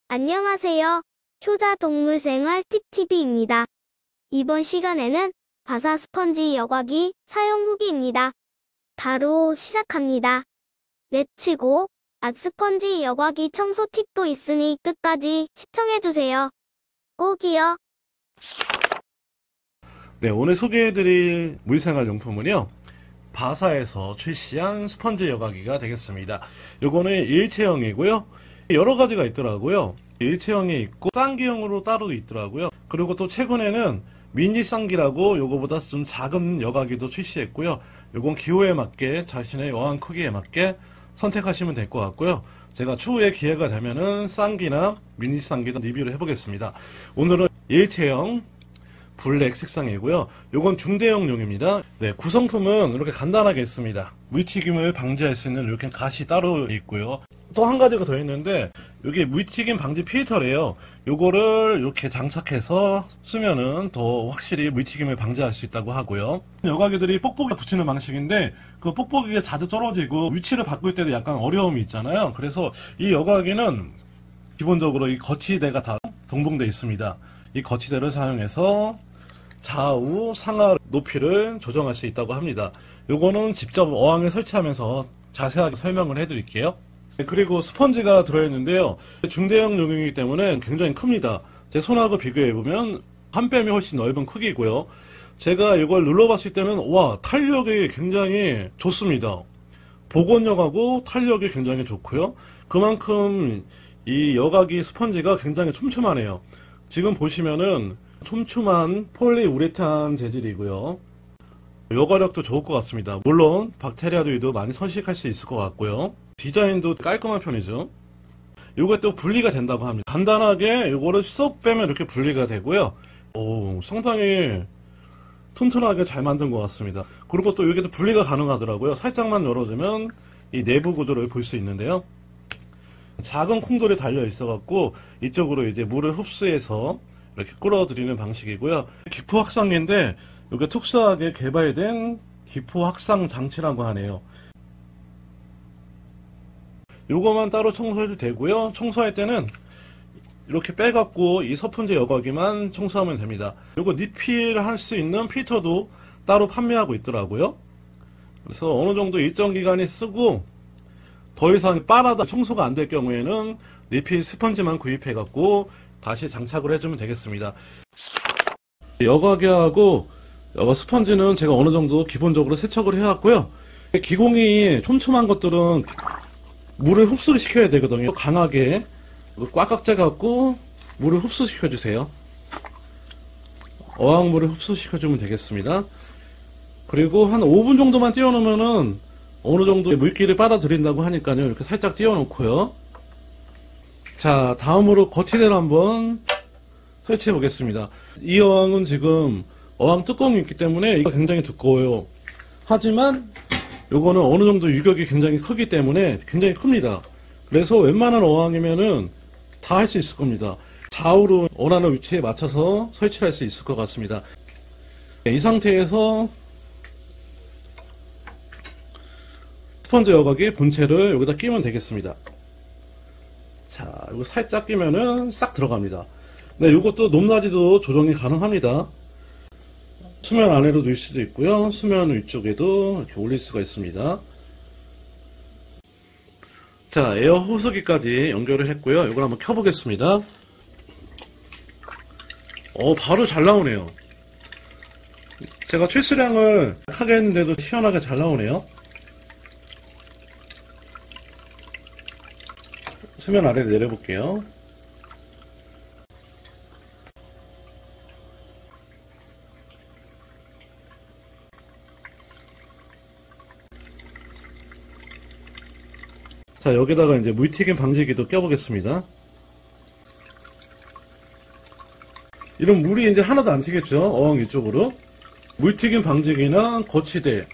안녕하세요. 효자 동물생활 팁TV입니다. 이번 시간에는 바사 스펀지 여과기 사용 후기입니다. 바로 시작합니다. 렛츠고! 스펀지 여과기 청소 팁도 있으니 끝까지 시청해주세요. 꼭이요. 네, 오늘 소개해드릴 물생활용품은요, 바사에서 출시한 스펀지 여과기가 되겠습니다. 요거는 일체형이고요. 여러 가지가 있더라고요. 일체형이 있고 쌍기형으로 따로 있더라고요. 그리고 또 최근에는 미니 쌍기라고 요거보다 좀 작은 여과기도 출시했고요. 요건 기호에 맞게 자신의 어항 크기에 맞게 선택하시면 될 것 같고요. 제가 추후에 기회가 되면은 쌍기나 미니 쌍기도 리뷰를 해보겠습니다. 오늘은 일체형 블랙 색상이고요. 요건 중대형용입니다. 네, 구성품은 이렇게 간단하게 있습니다. 물튀김을 방지할 수 있는 이렇게 갓이 따로 있고요. 또 한 가지가 더 있는데, 이게 물튀김 방지 필터래요. 요거를 이렇게 장착해서 쓰면은 더 확실히 물튀김을 방지할 수 있다고 하고요. 여과기들이 뽁뽁이 붙이는 방식인데, 그 뽁뽁이가 자주 떨어지고 위치를 바꿀 때도 약간 어려움이 있잖아요. 그래서 이 여과기는 기본적으로 이 거치대가 다 동봉되어 있습니다. 이 거치대를 사용해서 좌우 상하 높이를 조정할 수 있다고 합니다. 요거는 직접 어항에 설치하면서 자세하게 설명을 해드릴게요. 그리고 스펀지가 들어있는데요, 중대형 용이기 때문에 굉장히 큽니다. 제 손하고 비교해보면 한 뼘이 훨씬 넓은 크기고요. 제가 이걸 눌러봤을 때는 와, 탄력이 굉장히 좋습니다. 복원력하고 탄력이 굉장히 좋고요. 그만큼 이 여과기 스펀지가 굉장히 촘촘하네요. 지금 보시면은 촘촘한 폴리우레탄 재질이고요. 여과력도 좋을 것 같습니다. 물론 박테리아들도 많이 선식할 수 있을 것 같고요. 디자인도 깔끔한 편이죠. 요게 또 분리가 된다고 합니다. 간단하게 요거를 쏙 빼면 이렇게 분리가 되고요. 오, 상당히 튼튼하게 잘 만든 것 같습니다. 그리고 또 여기도 분리가 가능하더라고요. 살짝만 열어주면 이 내부 구조를 볼 수 있는데요. 작은 콩돌이 달려 있어갖고 이쪽으로 이제 물을 흡수해서 이렇게 끌어들이는 방식이고요. 기포 확상기인데 이게 특수하게 개발된 기포 확상 장치라고 하네요. 요거만 따로 청소해도 되고요. 청소할 때는 이렇게 빼갖고 이 서푼지 여과기만 청소하면 됩니다. 요거 리필할 수 있는 필터도 따로 판매하고 있더라고요. 그래서 어느 정도 일정 기간이 쓰고 더 이상 빨아다 청소가 안 될 경우에는 리필 스펀지만 구입해갖고 다시 장착을 해주면 되겠습니다. 여과기하고 스펀지는 제가 어느 정도 기본적으로 세척을 해왔고요. 기공이 촘촘한 것들은 물을 흡수를 시켜야 되거든요. 강하게 꽉꽉 짜갖고 물을 흡수시켜주세요. 어항물을 흡수시켜주면 되겠습니다. 그리고 한 5분 정도만 띄워놓으면은 어느 정도 물기를 빨아들인다고 하니까요. 이렇게 살짝 띄워놓고요. 자, 다음으로 거치대를 한번 설치해 보겠습니다. 이 어항은 지금 어항 뚜껑이 있기 때문에 이거 굉장히 두꺼워요. 하지만 요거는 어느 정도 유격이 굉장히 크기 때문에 굉장히 큽니다. 그래서 웬만한 어항이면은 다 할 수 있을 겁니다. 좌우로 원하는 위치에 맞춰서 설치할 수 있을 것 같습니다. 이 상태에서 스펀지 여과기 본체를 여기다 끼면 되겠습니다. 자, 이거 살짝 끼면은 싹 들어갑니다. 네, 이것도 높낮이도 조정이 가능합니다. 수면 아래로 놓을 수도 있고요. 수면 위쪽에도 이렇게 올릴 수가 있습니다. 자, 에어 호스기까지 연결을 했고요. 이걸 한번 켜보겠습니다. 바로 잘 나오네요. 제가 최수량을 하게 했는데도 시원하게 잘 나오네요. 수면 아래로 내려볼게요. 자, 여기다가 이제 물튀김 방지기도 껴보겠습니다. 이런 물이 이제 하나도 안 튀겠죠? 어항 위쪽으로. 물튀김 방지기나 거치대,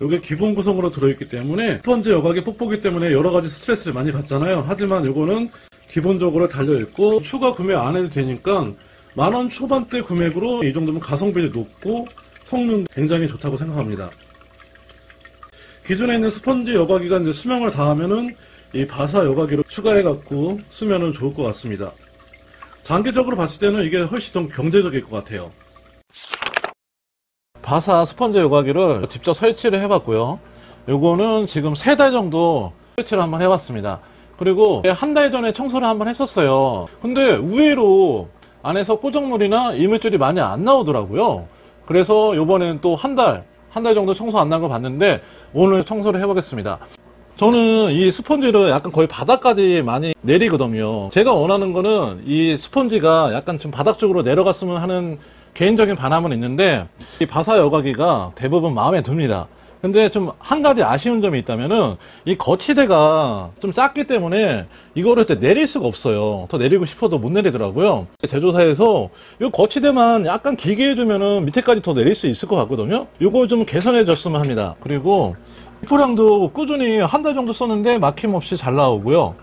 이게 기본 구성으로 들어있기 때문에 스펀지 여과기 뽁뽁이 때문에 여러가지 스트레스를 많이 받잖아요. 하지만 이거는 기본적으로 달려있고 추가 구매 안 해도 되니까 10,000원 초반대 금액으로 이 정도면 가성비도 높고 성능 굉장히 좋다고 생각합니다. 기존에 있는 스펀지 여과기가 이제 수명을 다하면은 이 바사 여과기를 추가해갖고 쓰면은 좋을 것 같습니다. 장기적으로 봤을 때는 이게 훨씬 더 경제적일 것 같아요. 바사 스펀지 여과기를 직접 설치를 해봤고요. 요거는 지금 3달 정도 설치를 한번 해봤습니다. 그리고 한 달 전에 청소를 한번 했었어요. 근데 의외로 안에서 꾸정물이나 이물질이 많이 안 나오더라고요. 그래서 요번에는 또 한 달 정도 청소 안 난 거 봤는데 오늘 청소를 해보겠습니다. 저는 이 스펀지를 약간 거의 바닥까지 많이 내리거든요. 제가 원하는 거는 이 스펀지가 약간 좀 바닥 쪽으로 내려갔으면 하는 개인적인 바람은 있는데 이 바사 여과기가 대부분 마음에 듭니다. 근데 좀 한 가지 아쉬운 점이 있다면은 이 거치대가 좀 작기 때문에 이거를 내릴 수가 없어요. 더 내리고 싶어도 못 내리더라고요. 제조사에서 이 거치대만 약간 길게 해주면은 밑에까지 더 내릴 수 있을 것 같거든요. 이거 좀 개선해 줬으면 합니다. 그리고 포량도 꾸준히 한 달 정도 썼는데 막힘없이 잘 나오고요.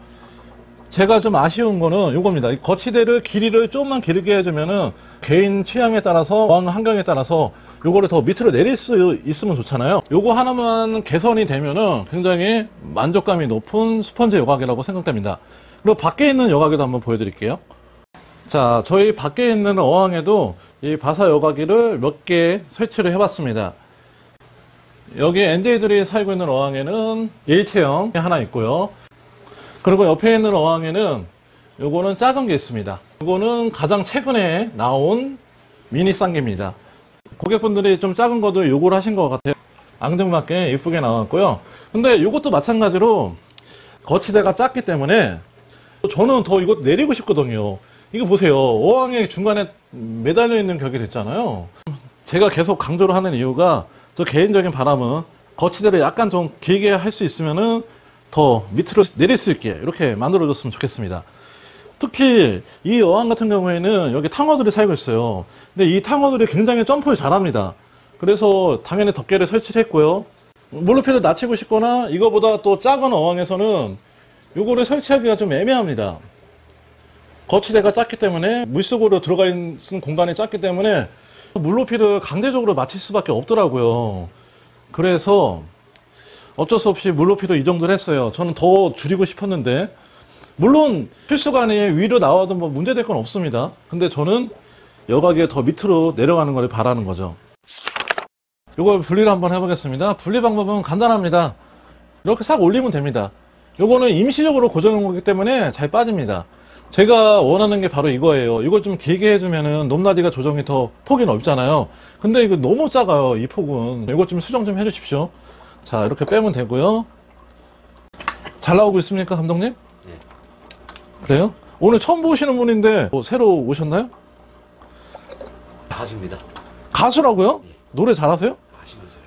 제가 좀 아쉬운 거는 이겁니다. 이 거치대를 길이를 조금만 길게 해주면은 개인 취향에 따라서 어항 환경에 따라서 요거를 더 밑으로 내릴 수 있으면 좋잖아요. 요거 하나만 개선이 되면은 굉장히 만족감이 높은 스펀지 여과기라고 생각됩니다. 그리고 밖에 있는 여과기도 한번 보여드릴게요. 자, 저희 밖에 있는 어항에도 이 바사 여과기를 몇 개 설치를 해봤습니다. 여기 NJ들이 살고 있는 어항에는 일체형 하나 있고요. 그리고 옆에 있는 어항에는 요거는 작은 게 있습니다. 요거는 가장 최근에 나온 미니 쌍개입니다. 고객분들이 좀 작은 거들 요구를 하신 것 같아요. 앙증맞게 예쁘게 나왔고요. 근데 이것도 마찬가지로 거치대가 작기 때문에 저는 더 이거 내리고 싶거든요. 이거 보세요. 어항의 중간에 매달려 있는 벽이 됐잖아요. 제가 계속 강조를 하는 이유가 저 개인적인 바람은 거치대를 약간 좀 길게 할 수 있으면은 더 밑으로 내릴 수 있게 이렇게 만들어줬으면 좋겠습니다. 특히 이 어항 같은 경우에는 여기 탕어들이 살고 있어요. 근데 이 탕어들이 굉장히 점프를 잘합니다. 그래서 당연히 덮개를 설치를 했고요. 물높이를 낮추고 싶거나 이거보다 또 작은 어항에서는 요거를 설치하기가 좀 애매합니다. 거치대가 작기 때문에 물속으로 들어가 있는 공간이 작기 때문에 물높이를 강제적으로 맞출 수밖에 없더라고요. 그래서 어쩔 수 없이 물높이도 이 정도를 했어요. 저는 더 줄이고 싶었는데 물론 필수관이 위로 나와도 뭐 문제될 건 없습니다. 근데 저는 여과기에 더 밑으로 내려가는 걸 바라는 거죠. 이걸 분리를 한번 해보겠습니다. 분리 방법은 간단합니다. 이렇게 싹 올리면 됩니다. 요거는 임시적으로 고정한 거기 때문에 잘 빠집니다. 제가 원하는 게 바로 이거예요. 이걸 좀 길게 해주면은 높낮이가 조정이 더 폭이 넓잖아요. 근데 이거 너무 작아요. 이 폭은. 이거 좀 수정 좀 해주십시오. 자, 이렇게 빼면 되고요. 잘 나오고 있습니까, 감독님? 네. 그래요? 오늘 처음 보시는 분인데 뭐 새로 오셨나요? 가수입니다. 가수라고요? 예. 노래 잘하세요? 하시면서요.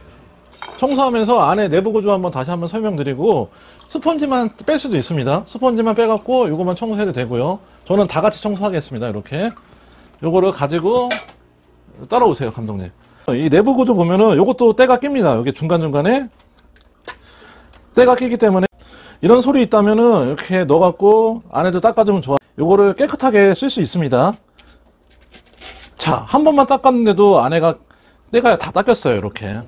청소하면서 안에 내부 구조 한번 다시 한번 설명드리고 스펀지만 뺄 수도 있습니다. 스펀지만 빼갖고 이거만 청소해도 되고요. 저는 다 같이 청소하겠습니다. 이렇게 요거를 가지고 따라오세요, 감독님. 이 내부 구조 보면은 요것도 때가 낍니다. 여기 중간중간에 때가 끼기 때문에 이런 솔이 있다면은 이렇게 넣어갖고 안에도 닦아주면 좋아. 요거를 깨끗하게 쓸 수 있습니다. 자, 한 번만 닦았는데도 안에가 때가 다 닦였어요. 이렇게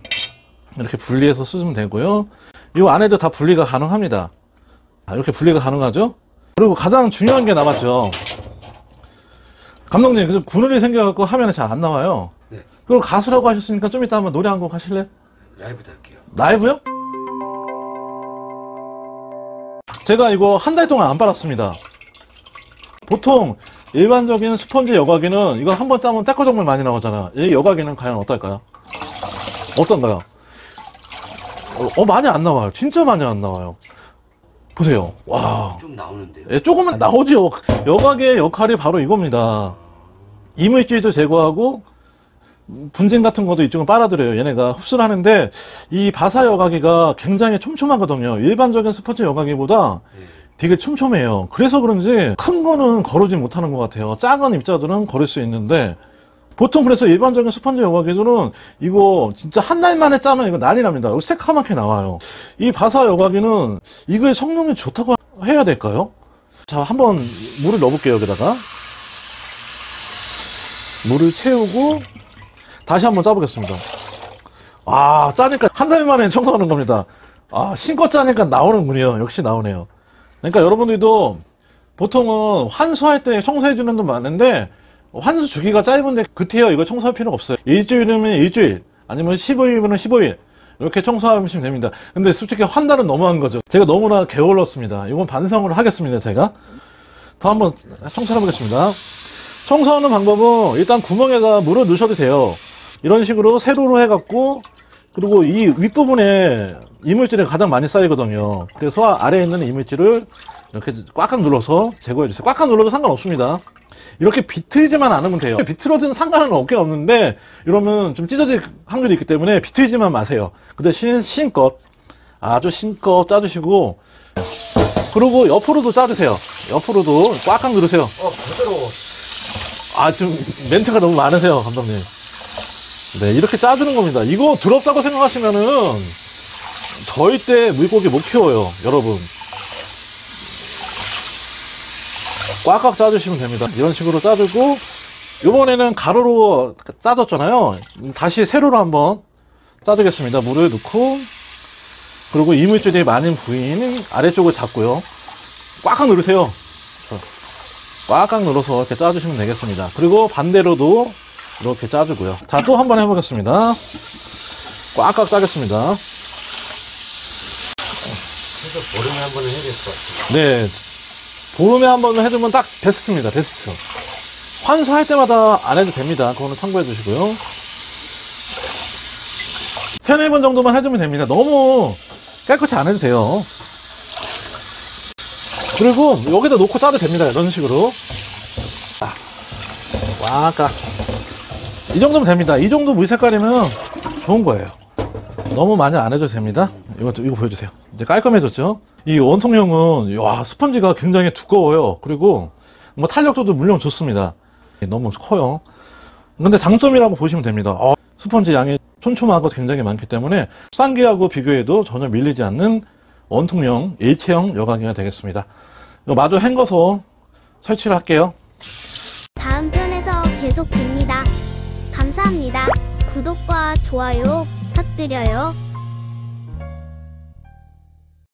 분리해서 쓰시면 되고요. 이 안에도 다 분리가 가능합니다. 이렇게 분리가 가능하죠. 그리고 가장 중요한 게 남았죠. 감독님, 그늘이 생겨갖고 화면에 잘 안 나와요. 네. 그걸 가수라고 하셨으니까 좀 이따 한번 노래 한 곡 하실래요? 라이브도 할게요. 라이브요? 제가 이거 한 달 동안 안 빨았습니다. 보통 일반적인 스펀지 여과기는 이거 한 번 짜면 때꺼 정말 많이 나오잖아. 이 여과기는 과연 어떨까요? 어떤가요? 많이 안 나와요. 진짜 많이 안 나와요. 보세요. 와. 좀 나오는데요. 예, 조금은 나오죠. 여과기의 역할이 바로 이겁니다. 이물질도 제거하고 분진 같은 것도 이쪽은 빨아들여요. 얘네가 흡수를 하는데 이 바사 여과기가 굉장히 촘촘하거든요. 일반적인 스펀지 여과기보다 네. 되게 촘촘해요. 그래서 그런지 큰 거는 거르지 못하는 것 같아요. 작은 입자들은 거를 수 있는데 보통 그래서 일반적인 스펀지 여과기들은 이거 진짜 한 달 만에 짜면 이거 난리 납니다. 여기 새카맣게 나와요. 이 바사 여과기는 이거의 성능이 좋다고 해야 될까요? 자, 한번 물을 넣어볼게요. 여기다가 물을 채우고 다시 한번 짜보겠습니다. 짜니까 한 달 만에 청소하는 겁니다. 신거 짜니까 나오는군요. 역시 나오네요. 그러니까 여러분들도 보통은 환수할 때 청소해주는 분 많은데 환수 주기가 짧은데 급해요. 이거 청소할 필요가 없어요. 일주일이면 일주일, 아니면 15일이면 15일 이렇게 청소하시면 됩니다. 근데 솔직히 한 달은 너무한 거죠. 제가 너무나 게을렀습니다. 이건 반성을 하겠습니다. 제가 더 한번 청소를 해보겠습니다. 청소하는 방법은 일단 구멍에다 물을 넣으셔도 돼요. 이런 식으로 세로로 해갖고, 그리고 이 윗부분에 이물질이 가장 많이 쌓이거든요. 그래서 아래에 있는 이물질을 이렇게 꽉꽉 눌러서 제거해주세요. 꽉꽉 눌러도 상관없습니다. 이렇게 비틀지만 않으면 돼요. 비틀어도 상관은 없는데 이러면 좀 찢어질 확률이 있기 때문에 비틀지만 마세요. 그 대신 신껏, 아주 신껏 짜주시고, 그리고 옆으로도 짜주세요. 옆으로도 꽉꽉 누르세요. 부드러워. 좀 멘트가 너무 많으세요, 감독님. 네, 이렇게 짜주는 겁니다. 이거 더럽다고 생각하시면은 절대 물고기 못 키워요, 여러분. 꽉꽉 짜주시면 됩니다. 이런 식으로 짜주고, 이번에는 가로로 짜줬잖아요. 다시 세로로 한번 짜주겠습니다. 물을 넣고, 그리고 이물질이 많은 부위는 아래쪽을 잡고요. 꽉꽉 누르세요. 꽉꽉 눌러서 이렇게 짜주시면 되겠습니다. 그리고 반대로도 이렇게 짜주고요. 자, 또 한번 해보겠습니다. 꽉꽉 짜겠습니다. 그래서 보름에 한 번은 해야 될 것 같아요. 네. 보름에 한 번 해주면 딱 베스트입니다. 베스트. 환수할 때마다 안 해도 됩니다. 그거는 참고해 주시고요. 3, 4번 정도만 해주면 됩니다. 너무 깨끗이 안 해도 돼요. 그리고 여기다 놓고 짜도 됩니다. 이런 식으로. 꽉꽉. 이 정도면 됩니다. 이 정도 물 색깔이면 좋은 거예요. 너무 많이 안 해도 됩니다. 이거 보여주세요. 이제 깔끔해졌죠? 이 원통형은, 와, 스펀지가 굉장히 두꺼워요. 그리고, 뭐, 탄력도도 물론 좋습니다. 너무 커요. 근데 장점이라고 보시면 됩니다. 스펀지 양이 촘촘하고 굉장히 많기 때문에, 쌍기하고 비교해도 전혀 밀리지 않는 원통형, 일체형 여과기가 되겠습니다. 이거 마저 헹궈서 설치를 할게요. 다음 편에서 계속 봅니다. 감사합니다. 구독과 좋아요 부탁드려요.